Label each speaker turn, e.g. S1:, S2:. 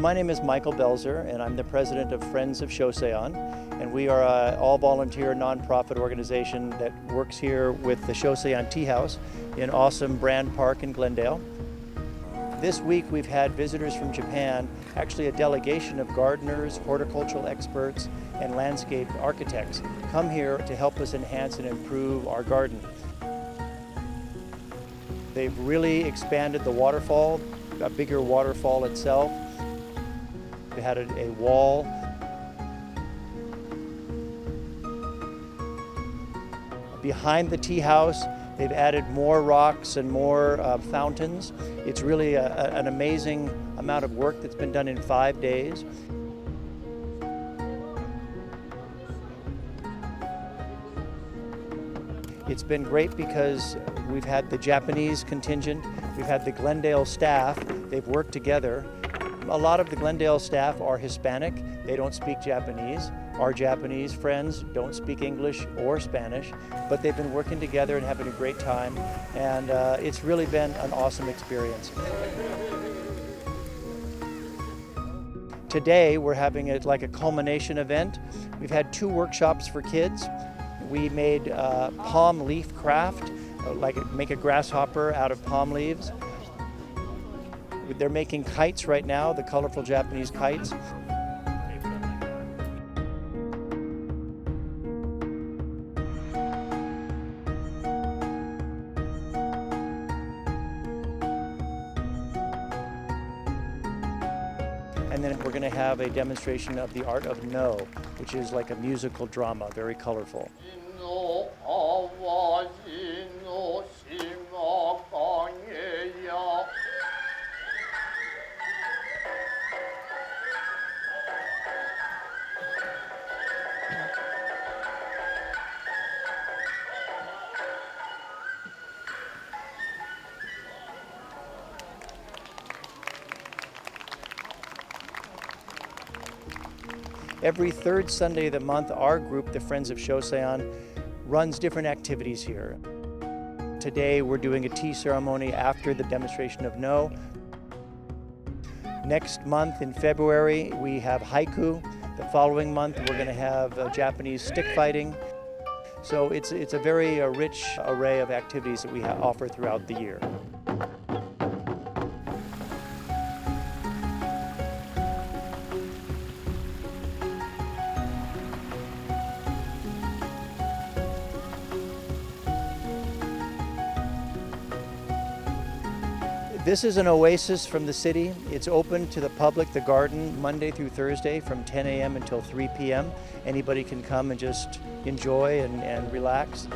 S1: My name is Michael Belzer, and I'm the president of Friends of Shoseian, and we are an all-volunteer nonprofit organization that works here with the Shoseian Tea House in awesome Brand Park in Glendale. This week we've had visitors from Japan, actually a delegation of gardeners, horticultural experts, and landscape architects come here to help us enhance and improve our garden. They've really expanded the waterfall, a bigger waterfall itself. We had a wall. Behind the tea house, they've added more rocks and more fountains. It's really an amazing amount of work that's been done in 5 days. It's been great because we've had the Japanese contingent, we've had the Glendale staff, they've worked together. A lot of the Glendale staff are Hispanic, they don't speak Japanese. Our Japanese friends don't speak English or Spanish, but they've been working together and having a great time, and it's really been an awesome experience. Today we're having like a culmination event. We've had 2 workshops for kids. We made palm leaf craft, like make a grasshopper out of palm leaves. They're making kites right now, the colorful Japanese kites. And then we're going to have a demonstration of the art of No, which is like a musical drama, very colorful. Every 3rd Sunday of the month, our group, the Friends of Shoseian, runs different activities here. Today, we're doing a tea ceremony after the demonstration of No. Next month, in February, we have haiku. The following month, we're going to have Japanese stick fighting. So it's a very rich array of activities that we offer throughout the year. This is an oasis from the city. It's open to the public, the garden, Monday through Thursday from 10 a.m. until 3 p.m. Anybody can come and just enjoy and relax.